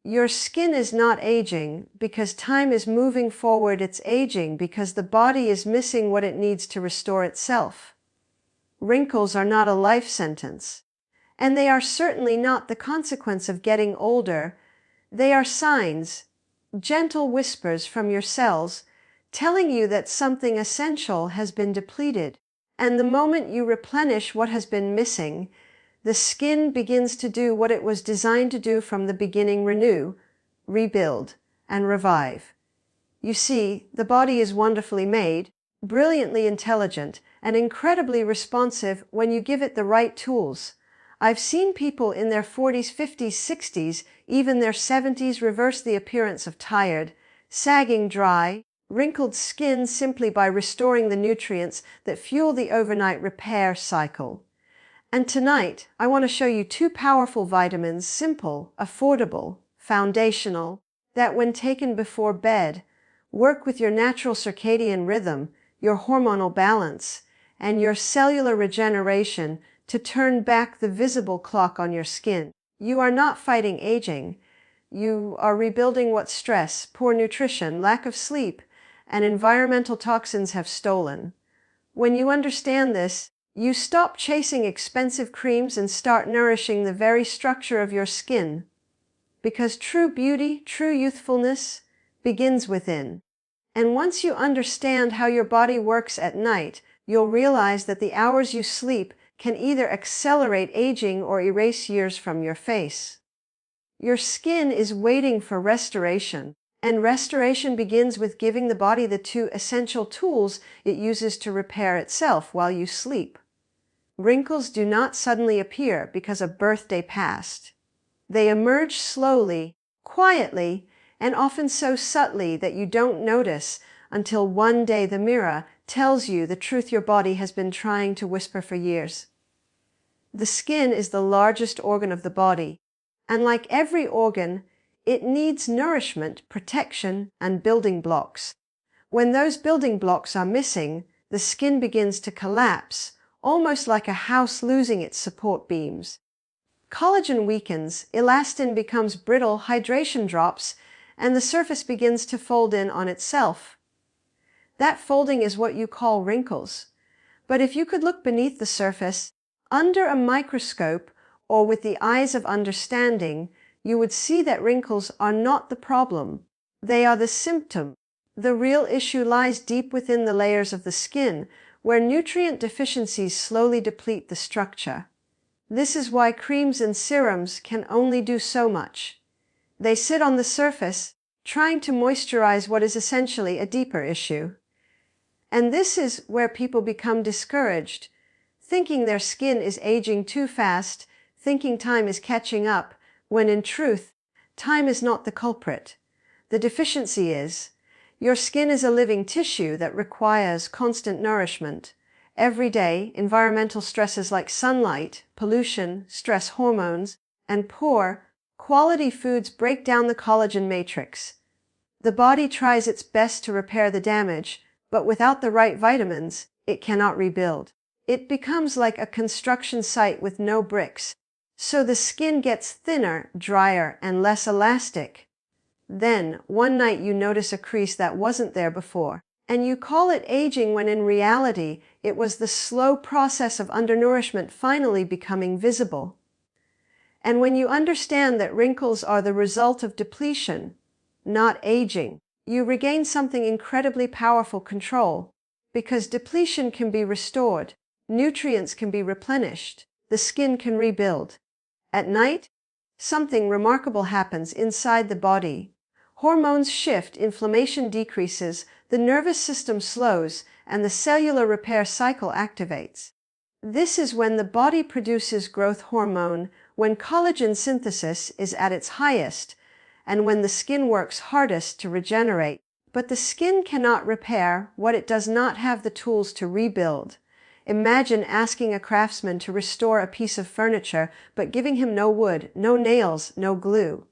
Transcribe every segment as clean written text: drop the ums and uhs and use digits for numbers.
Your skin is not aging because time is moving forward, it's aging because the body is missing what it needs to restore itself. Wrinkles are not a life sentence, and they are certainly not the consequence of getting older. They are signs, gentle whispers from your cells, telling you that something essential has been depleted. And the moment you replenish what has been missing, the skin begins to do what it was designed to do from the beginning: renew, rebuild, and revive. You see, the body is wonderfully made, brilliantly intelligent, and incredibly responsive when you give it the right tools. I've seen people in their 40s, 50s, 60s, even their 70s reverse the appearance of tired, sagging, dry, wrinkled skin simply by restoring the nutrients that fuel the overnight repair cycle. And tonight, I want to show you 2 powerful vitamins, simple, affordable, foundational, that when taken before bed, work with your natural circadian rhythm, your hormonal balance, and your cellular regeneration to turn back the visible clock on your skin. You are not fighting aging. You are rebuilding what stress, poor nutrition, lack of sleep, and environmental toxins have stolen. When you understand this, you stop chasing expensive creams and start nourishing the very structure of your skin. Because true beauty, true youthfulness, begins within. And once you understand how your body works at night, you'll realize that the hours you sleep can either accelerate aging or erase years from your face. Your skin is waiting for restoration, and restoration begins with giving the body the 2 essential tools it uses to repair itself while you sleep. Wrinkles do not suddenly appear because a birthday passed. They emerge slowly, quietly, and often so subtly that you don't notice until one day the mirror tells you the truth your body has been trying to whisper for years. The skin is the largest organ of the body, and like every organ, it needs nourishment, protection, and building blocks. When those building blocks are missing, the skin begins to collapse, almost like a house losing its support beams. Collagen weakens, elastin becomes brittle, hydration drops, and the surface begins to fold in on itself. That folding is what you call wrinkles. But if you could look beneath the surface, under a microscope, or with the eyes of understanding, you would see that wrinkles are not the problem. They are the symptom. The real issue lies deep within the layers of the skin, where nutrient deficiencies slowly deplete the structure. This is why creams and serums can only do so much. They sit on the surface, trying to moisturize what is essentially a deeper issue. And this is where people become discouraged, thinking their skin is aging too fast, thinking time is catching up, when in truth, time is not the culprit. The deficiency is. Your skin is a living tissue that requires constant nourishment. Every day, environmental stresses like sunlight, pollution, stress hormones, and poor, quality foods break down the collagen matrix. The body tries its best to repair the damage, but without the right vitamins, it cannot rebuild. It becomes like a construction site with no bricks. So the skin gets thinner, drier, and less elastic. Then, one night you notice a crease that wasn't there before, and you call it aging when in reality it was the slow process of undernourishment finally becoming visible. And when you understand that wrinkles are the result of depletion, not aging, you regain something incredibly powerful: control. Because depletion can be restored, nutrients can be replenished, the skin can rebuild. At night, something remarkable happens inside the body. Hormones shift, inflammation decreases, the nervous system slows, and the cellular repair cycle activates. This is when the body produces growth hormone, when collagen synthesis is at its highest, and when the skin works hardest to regenerate. But the skin cannot repair what it does not have the tools to rebuild. Imagine asking a craftsman to restore a piece of furniture, but giving him no wood, no nails, no glue.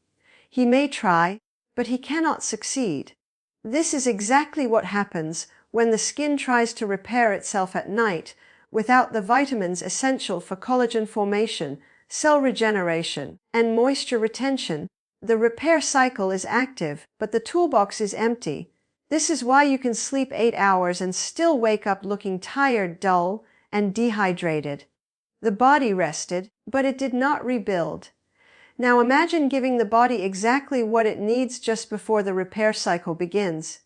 He may try, but he cannot succeed. This is exactly what happens when the skin tries to repair itself at night without the vitamins essential for collagen formation, cell regeneration, and moisture retention. The repair cycle is active, but the toolbox is empty. This is why you can sleep 8 hours and still wake up looking tired, dull, and dehydrated. The body rested, but it did not rebuild. Now imagine giving the body exactly what it needs just before the repair cycle begins.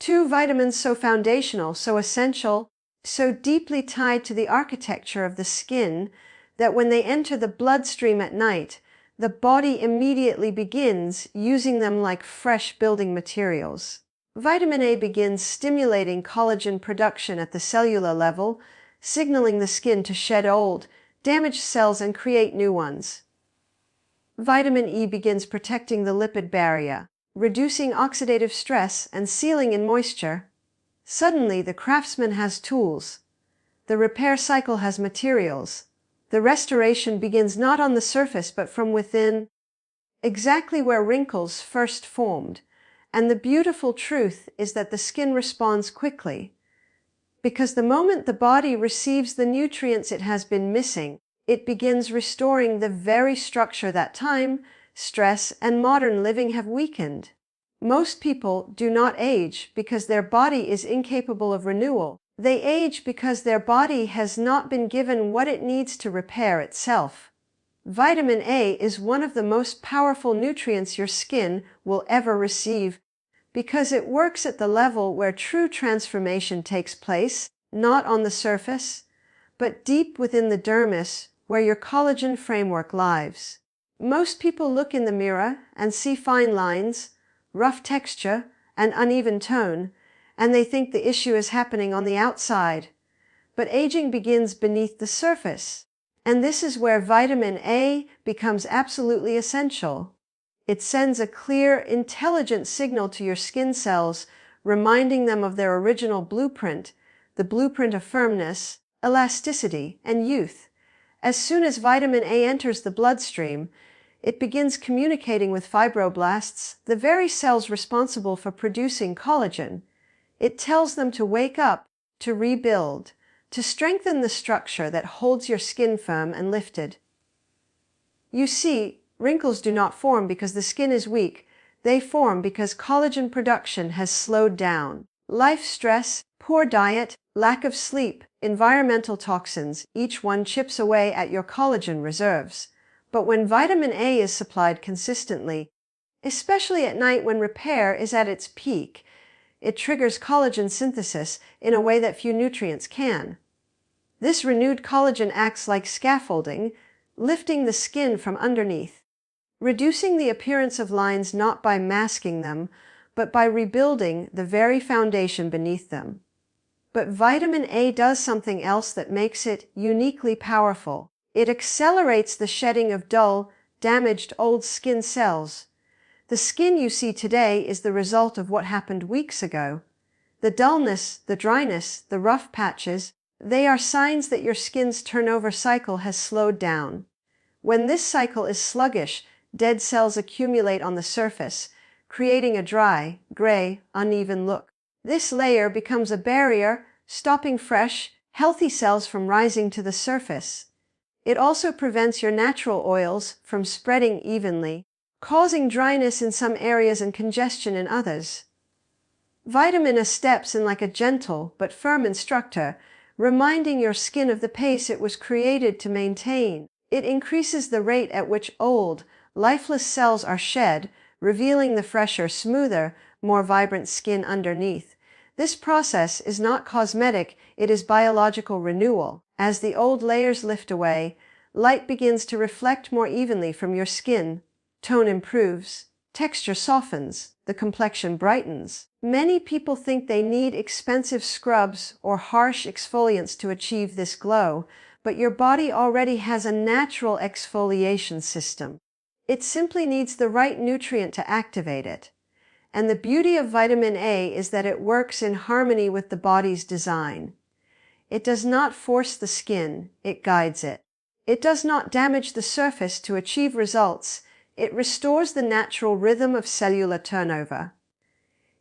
2 vitamins so foundational, so essential, so deeply tied to the architecture of the skin that when they enter the bloodstream at night, the body immediately begins using them like fresh building materials. Vitamin A begins stimulating collagen production at the cellular level, signaling the skin to shed old, damaged cells and create new ones. Vitamin E begins protecting the lipid barrier, reducing oxidative stress and sealing in moisture. Suddenly, the craftsman has tools. The repair cycle has materials. The restoration begins not on the surface but from within, exactly where wrinkles first formed. And the beautiful truth is that the skin responds quickly, because the moment the body receives the nutrients it has been missing, it begins restoring the very structure that time, stress, and modern living have weakened. Most people do not age because their body is incapable of renewal. They age because their body has not been given what it needs to repair itself. Vitamin A is one of the most powerful nutrients your skin will ever receive because it works at the level where true transformation takes place, not on the surface, but deep within the dermis where your collagen framework lives. Most people look in the mirror and see fine lines, rough texture, and uneven tone, and they think the issue is happening on the outside. But aging begins beneath the surface. And this is where vitamin A becomes absolutely essential. It sends a clear, intelligent signal to your skin cells, reminding them of their original blueprint, the blueprint of firmness, elasticity, and youth. As soon as vitamin A enters the bloodstream, it begins communicating with fibroblasts, the very cells responsible for producing collagen. It tells them to wake up, to rebuild, to strengthen the structure that holds your skin firm and lifted. You see, wrinkles do not form because the skin is weak. They form because collagen production has slowed down. Life stress, poor diet, lack of sleep, environmental toxins, each one chips away at your collagen reserves. But when vitamin A is supplied consistently, especially at night when repair is at its peak, it triggers collagen synthesis in a way that few nutrients can. This renewed collagen acts like scaffolding, lifting the skin from underneath, reducing the appearance of lines not by masking them, but by rebuilding the very foundation beneath them. But vitamin A does something else that makes it uniquely powerful. It accelerates the shedding of dull, damaged old skin cells. The skin you see today is the result of what happened weeks ago. The dullness, the dryness, the rough patches, they are signs that your skin's turnover cycle has slowed down. When this cycle is sluggish, dead cells accumulate on the surface, creating a dry, gray, uneven look. This layer becomes a barrier, stopping fresh, healthy cells from rising to the surface. It also prevents your natural oils from spreading evenly, causing dryness in some areas and congestion in others. Vitamin A steps in like a gentle but firm instructor, reminding your skin of the pace it was created to maintain. It increases the rate at which old, lifeless cells are shed, revealing the fresher, smoother, more vibrant skin underneath. This process is not cosmetic, it is biological renewal. As the old layers lift away, light begins to reflect more evenly from your skin. Tone improves, texture softens, the complexion brightens. Many people think they need expensive scrubs or harsh exfoliants to achieve this glow, but your body already has a natural exfoliation system. It simply needs the right nutrient to activate it. And the beauty of vitamin A is that it works in harmony with the body's design. It does not force the skin, it guides it. It does not damage the surface to achieve results. It restores the natural rhythm of cellular turnover.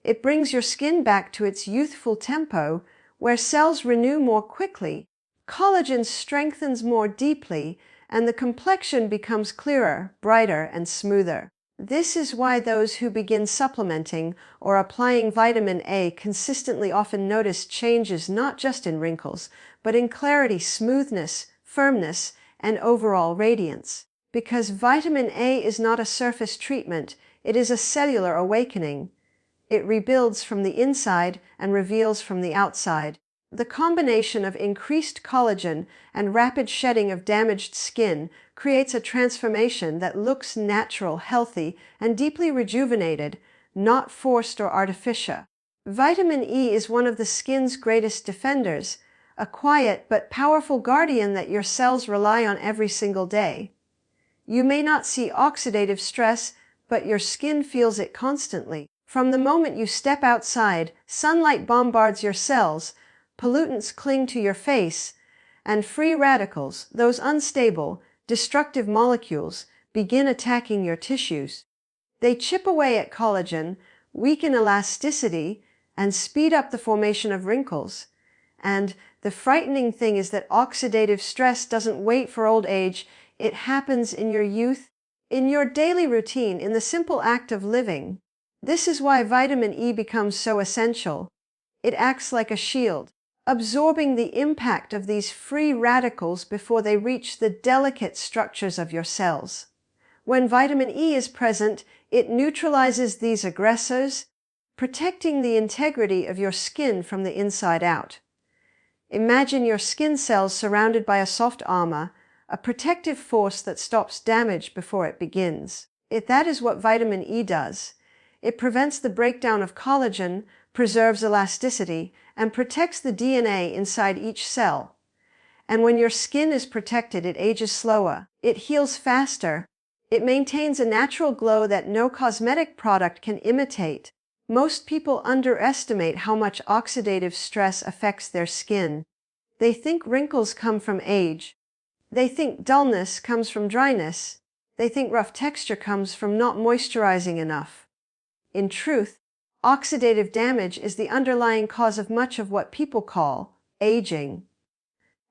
It brings your skin back to its youthful tempo, where cells renew more quickly, collagen strengthens more deeply, and the complexion becomes clearer, brighter, and smoother. This is why those who begin supplementing or applying vitamin A consistently often notice changes not just in wrinkles, but in clarity, smoothness, firmness, and overall radiance. Because vitamin A is not a surface treatment, it is a cellular awakening. It rebuilds from the inside and reveals from the outside. The combination of increased collagen and rapid shedding of damaged skin creates a transformation that looks natural, healthy, and deeply rejuvenated, not forced or artificial. Vitamin E is one of the skin's greatest defenders, a quiet but powerful guardian that your cells rely on every single day. You may not see oxidative stress, but your skin feels it constantly. From the moment you step outside, sunlight bombards your cells, pollutants cling to your face, and free radicals, those unstable, destructive molecules, begin attacking your tissues. They chip away at collagen, weaken elasticity, and speed up the formation of wrinkles. And the frightening thing is that oxidative stress doesn't wait for old age. It happens in your youth, in your daily routine, in the simple act of living. This is why vitamin E becomes so essential. It acts like a shield, absorbing the impact of these free radicals before they reach the delicate structures of your cells. When vitamin E is present, it neutralizes these aggressors, protecting the integrity of your skin from the inside out. Imagine your skin cells surrounded by a soft armor, a protective force that stops damage before it begins. That is what vitamin E does. It prevents the breakdown of collagen, preserves elasticity, and protects the DNA inside each cell. And when your skin is protected, it ages slower, it heals faster, it maintains a natural glow that no cosmetic product can imitate. Most people underestimate how much oxidative stress affects their skin. They think wrinkles come from age. They think dullness comes from dryness. They think rough texture comes from not moisturizing enough. In truth, oxidative damage is the underlying cause of much of what people call aging.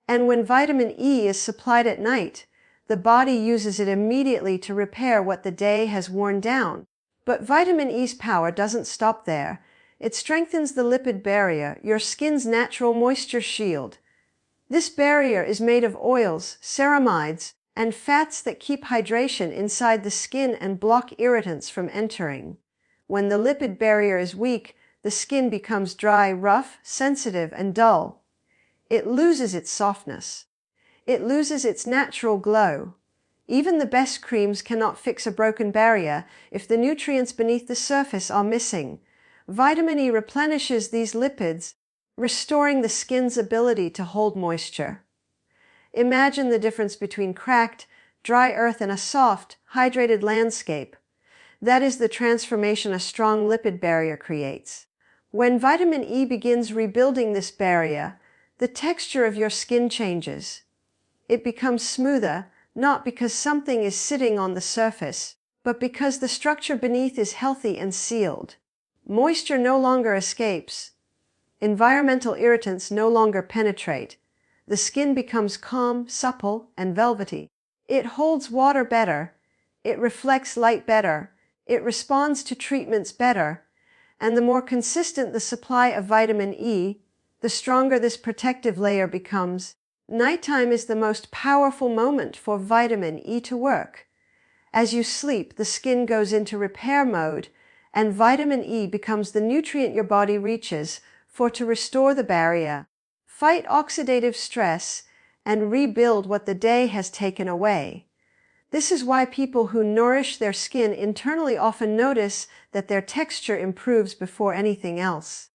And when vitamin E is supplied at night, the body uses it immediately to repair what the day has worn down. But vitamin E's power doesn't stop there. It strengthens the lipid barrier, your skin's natural moisture shield. This barrier is made of oils, ceramides, and fats that keep hydration inside the skin and block irritants from entering. When the lipid barrier is weak, the skin becomes dry, rough, sensitive, and dull. It loses its softness. It loses its natural glow. Even the best creams cannot fix a broken barrier if the nutrients beneath the surface are missing. Vitamin E replenishes these lipids, restoring the skin's ability to hold moisture. Imagine the difference between cracked, dry earth and a soft, hydrated landscape. That is the transformation a strong lipid barrier creates. When vitamin E begins rebuilding this barrier, the texture of your skin changes. It becomes smoother, not because something is sitting on the surface, but because the structure beneath is healthy and sealed. Moisture no longer escapes. Environmental irritants no longer penetrate. The skin becomes calm, supple, and velvety. It holds water better. It reflects light better. It responds to treatments better. And the more consistent the supply of vitamin E, the stronger this protective layer becomes. Nighttime is the most powerful moment for vitamin E to work. As you sleep, the skin goes into repair mode, and vitamin E becomes the nutrient your body reaches for to restore the barrier, fight oxidative stress, and rebuild what the day has taken away. This is why people who nourish their skin internally often notice that their texture improves before anything else.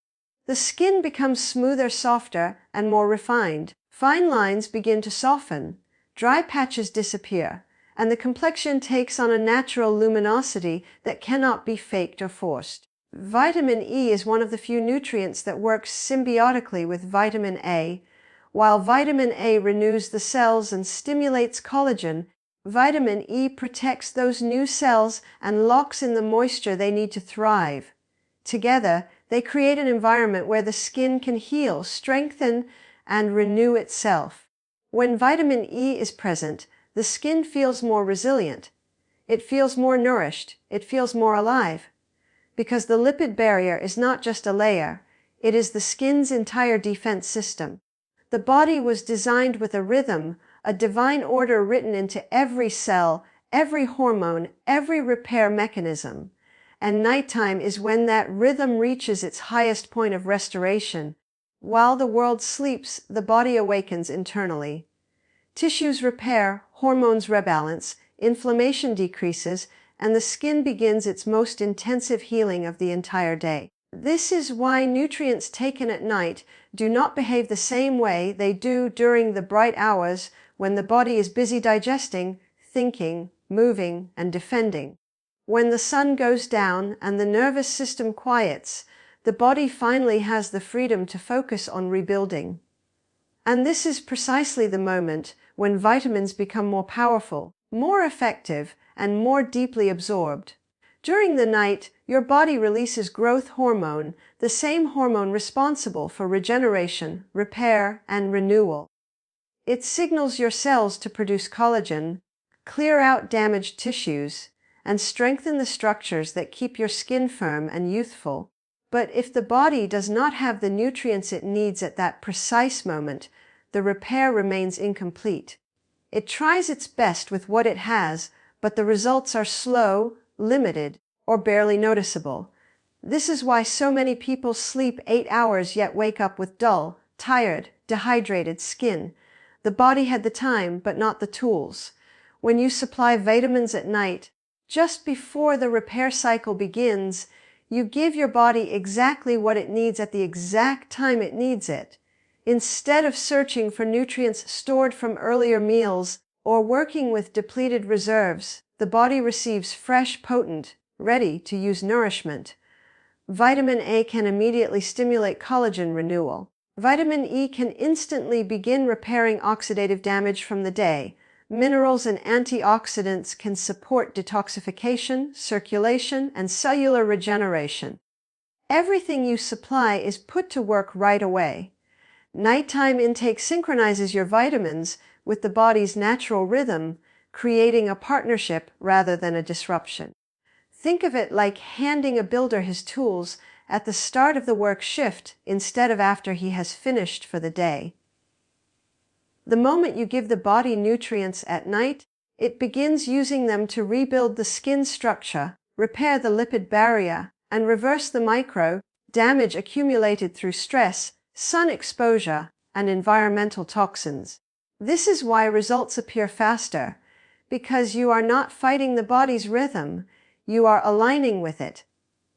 The skin becomes smoother, softer, and more refined. Fine lines begin to soften, dry patches disappear, and the complexion takes on a natural luminosity that cannot be faked or forced. Vitamin E is one of the few nutrients that works symbiotically with vitamin A. While vitamin A renews the cells and stimulates collagen, vitamin E protects those new cells and locks in the moisture they need to thrive. Together, they create an environment where the skin can heal, strengthen, and renew itself. When vitamin E is present, the skin feels more resilient. It feels more nourished. It feels more alive. Because the lipid barrier is not just a layer, it is the skin's entire defense system. The body was designed with a rhythm, a divine order written into every cell, every hormone, every repair mechanism. And nighttime is when that rhythm reaches its highest point of restoration. While the world sleeps, the body awakens internally. Tissues repair, hormones rebalance, inflammation decreases, and the skin begins its most intensive healing of the entire day. This is why nutrients taken at night do not behave the same way they do during the bright hours when the body is busy digesting, thinking, moving, and defending. When the sun goes down and the nervous system quiets, the body finally has the freedom to focus on rebuilding. And this is precisely the moment when vitamins become more powerful, more effective, and more deeply absorbed. During the night, your body releases growth hormone, the same hormone responsible for regeneration, repair, and renewal. It signals your cells to produce collagen, clear out damaged tissues, and strengthen the structures that keep your skin firm and youthful. But if the body does not have the nutrients it needs at that precise moment, the repair remains incomplete. It tries its best with what it has, but the results are slow, limited, or barely noticeable. This is why so many people sleep 8 hours yet wake up with dull, tired, dehydrated skin. The body had the time, but not the tools. When you supply vitamins at night, just before the repair cycle begins, you give your body exactly what it needs at the exact time it needs it. Instead of searching for nutrients stored from earlier meals or working with depleted reserves, the body receives fresh, potent, ready-to-use nourishment. Vitamin A can immediately stimulate collagen renewal. Vitamin E can instantly begin repairing oxidative damage from the day. Minerals and antioxidants can support detoxification, circulation, and cellular regeneration. Everything you supply is put to work right away. Nighttime intake synchronizes your vitamins with the body's natural rhythm, creating a partnership rather than a disruption. Think of it like handing a builder his tools at the start of the work shift instead of after he has finished for the day. The moment you give the body nutrients at night, it begins using them to rebuild the skin structure, repair the lipid barrier, and reverse the micro damage accumulated through stress, sun exposure, and environmental toxins. This is why results appear faster, because you are not fighting the body's rhythm, you are aligning with it.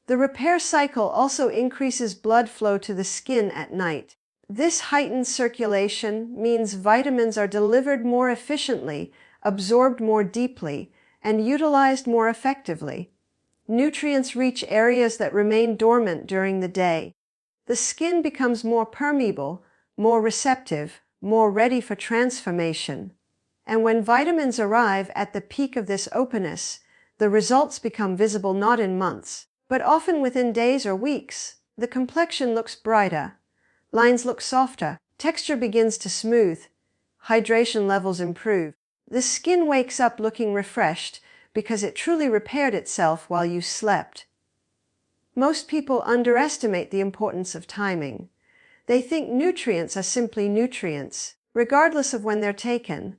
The repair cycle also increases blood flow to the skin at night. This heightened circulation means vitamins are delivered more efficiently, absorbed more deeply, and utilized more effectively. Nutrients reach areas that remain dormant during the day. The skin becomes more permeable, more receptive, more ready for transformation. And when vitamins arrive at the peak of this openness, the results become visible not in months, but often within days or weeks. The complexion looks brighter, lines look softer, texture begins to smooth, hydration levels improve. The skin wakes up looking refreshed because it truly repaired itself while you slept. Most people underestimate the importance of timing. They think nutrients are simply nutrients, regardless of when they're taken.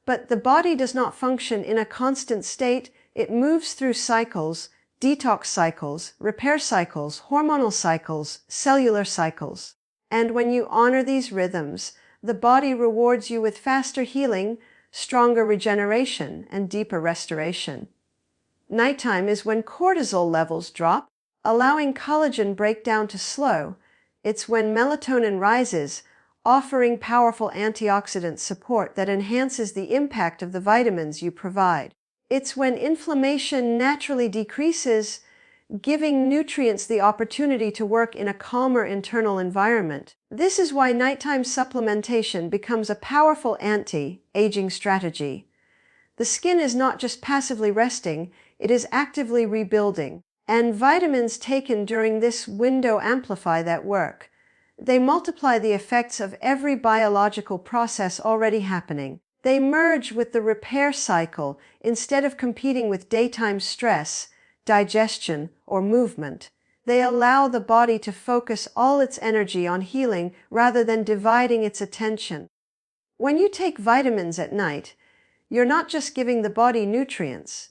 But the body does not function in a constant state. It moves through cycles, detox cycles, repair cycles, hormonal cycles, cellular cycles. And when you honor these rhythms, the body rewards you with faster healing, stronger regeneration, and deeper restoration. Nighttime is when cortisol levels drop, allowing collagen breakdown to slow. It's when melatonin rises, offering powerful antioxidant support that enhances the impact of the vitamins you provide. It's when inflammation naturally decreases, giving nutrients the opportunity to work in a calmer internal environment. This is why nighttime supplementation becomes a powerful anti-aging strategy. The skin is not just passively resting, it is actively rebuilding. And vitamins taken during this window amplify that work. They multiply the effects of every biological process already happening. They merge with the repair cycle instead of competing with daytime stress, digestion, or movement. They allow the body to focus all its energy on healing rather than dividing its attention. When you take vitamins at night, you're not just giving the body nutrients.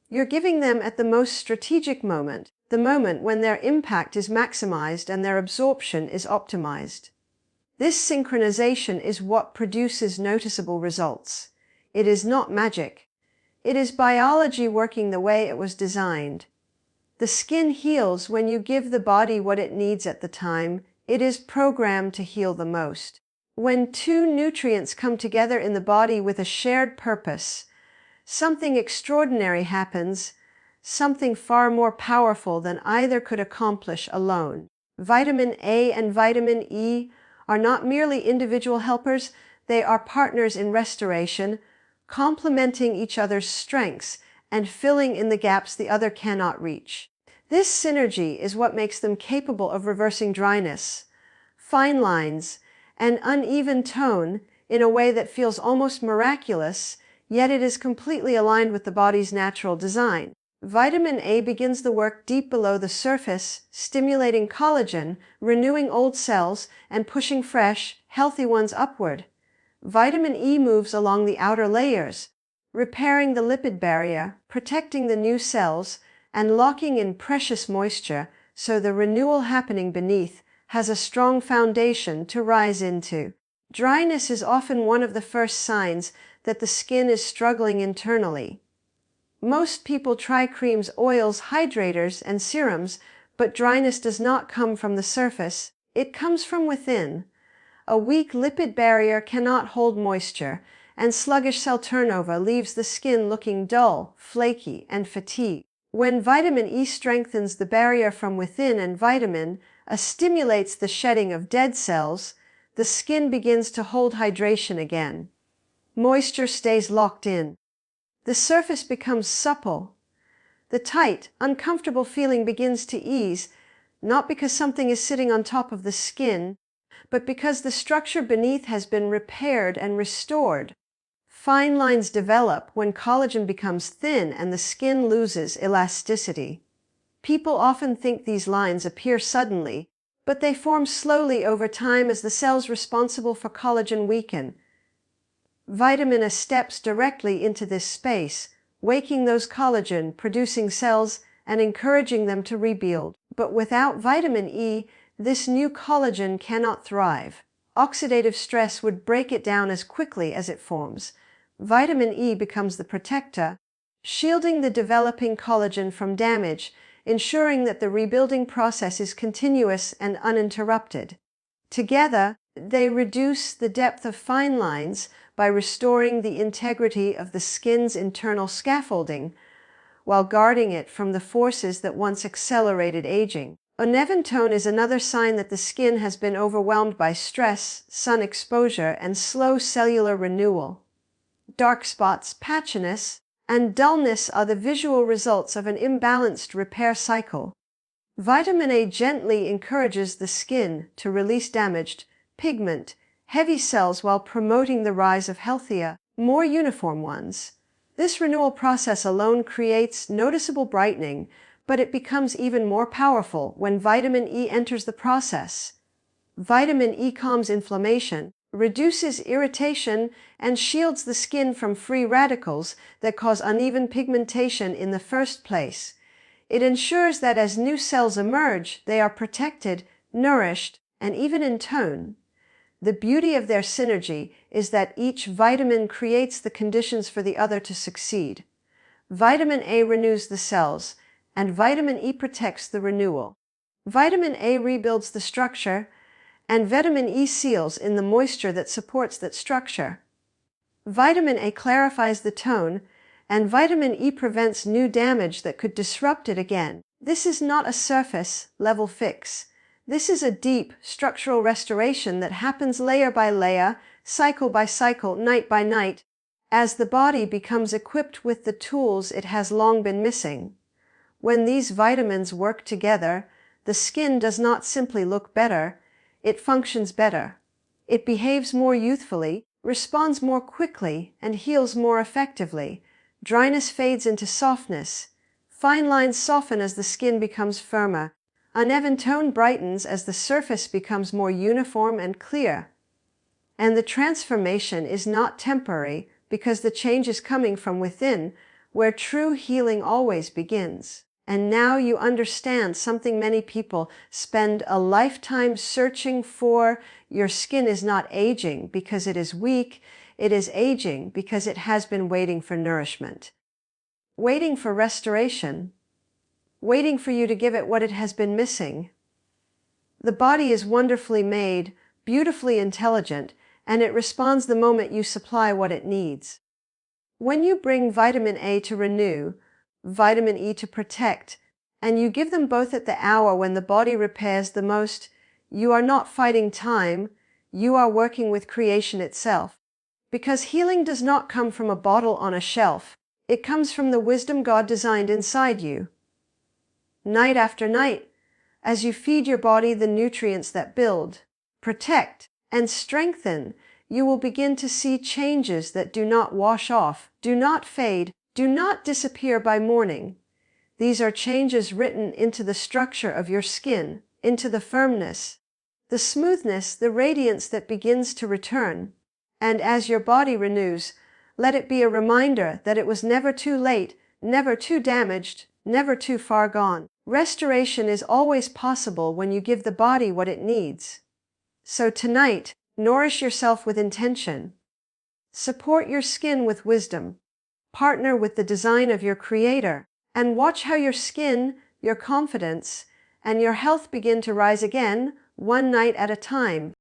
You're giving them at the most strategic moment, the moment when their impact is maximized and their absorption is optimized. This synchronization is what produces noticeable results. It is not magic. It is biology working the way it was designed. The skin heals when you give the body what it needs at the time it is programmed to heal the most. When two nutrients come together in the body with a shared purpose, something extraordinary happens, something far more powerful than either could accomplish alone. Vitamin A and vitamin E are not merely individual helpers, they are partners in restoration, complementing each other's strengths and filling in the gaps the other cannot reach. This synergy is what makes them capable of reversing dryness, fine lines, and uneven tone in a way that feels almost miraculous, yet it is completely aligned with the body's natural design. Vitamin A begins the work deep below the surface, stimulating collagen, renewing old cells, and pushing fresh, healthy ones upward. Vitamin E moves along the outer layers, repairing the lipid barrier, protecting the new cells, and locking in precious moisture so the renewal happening beneath has a strong foundation to rise into. Dryness is often one of the first signs that the skin is struggling internally. Most people try creams, oils, hydrators, and serums, but dryness does not come from the surface, it comes from within. A weak lipid barrier cannot hold moisture, and sluggish cell turnover leaves the skin looking dull, flaky, and fatigued. When vitamin E strengthens the barrier from within and vitamin A stimulates the shedding of dead cells, the skin begins to hold hydration again. Moisture stays locked in. The surface becomes supple. The tight, uncomfortable feeling begins to ease, not because something is sitting on top of the skin, but because the structure beneath has been repaired and restored. Fine lines develop when collagen becomes thin and the skin loses elasticity. People often think these lines appear suddenly, but they form slowly over time as the cells responsible for collagen weaken. Vitamin A steps directly into this space, waking those collagen-producing cells and encouraging them to rebuild. But without vitamin E, this new collagen cannot thrive. Oxidative stress would break it down as quickly as it forms. Vitamin E becomes the protector, shielding the developing collagen from damage, ensuring that the rebuilding process is continuous and uninterrupted. Together, they reduce the depth of fine lines by restoring the integrity of the skin's internal scaffolding, while guarding it from the forces that once accelerated aging. Uneven tone is another sign that the skin has been overwhelmed by stress, sun exposure, and slow cellular renewal. Dark spots, patchiness, and dullness are the visual results of an imbalanced repair cycle. Vitamin A gently encourages the skin to release damaged, pigment, heavy cells while promoting the rise of healthier, more uniform ones. This renewal process alone creates noticeable brightening, but it becomes even more powerful when vitamin E enters the process. Vitamin E calms inflammation, reduces irritation, and shields the skin from free radicals that cause uneven pigmentation in the first place. It ensures that as new cells emerge, they are protected, nourished, and even in tone. The beauty of their synergy is that each vitamin creates the conditions for the other to succeed. Vitamin A renews the cells, and vitamin E protects the renewal. Vitamin A rebuilds the structure, and vitamin E seals in the moisture that supports that structure. Vitamin A clarifies the tone, and vitamin E prevents new damage that could disrupt it again. This is not a surface-level fix. This is a deep, structural restoration that happens layer by layer, cycle by cycle, night by night, as the body becomes equipped with the tools it has long been missing. When these vitamins work together, the skin does not simply look better, it functions better. It behaves more youthfully, responds more quickly, and heals more effectively. Dryness fades into softness. Fine lines soften as the skin becomes firmer. Uneven tone brightens as the surface becomes more uniform and clear. And the transformation is not temporary, because the change is coming from within, where true healing always begins. And now you understand something many people spend a lifetime searching for. Your skin is not aging because it is weak. It is aging because it has been waiting for nourishment, waiting for restoration, waiting for you to give it what it has been missing. The body is wonderfully made, beautifully intelligent, and it responds the moment you supply what it needs. When you bring vitamin A to renew, vitamin E to protect, and you give them both at the hour when the body repairs the most, you are not fighting time, you are working with creation itself. Because healing does not come from a bottle on a shelf, it comes from the wisdom God designed inside you. Night after night, as you feed your body the nutrients that build, protect, and strengthen, you will begin to see changes that do not wash off, do not fade, do not disappear by morning. These are changes written into the structure of your skin, into the firmness, the smoothness, the radiance that begins to return. And as your body renews, let it be a reminder that it was never too late, never too damaged, never too far gone. Restoration is always possible when you give the body what it needs. So tonight, nourish yourself with intention. Support your skin with wisdom. Partner with the design of your Creator, and watch how your skin, your confidence, and your health begin to rise again, one night at a time.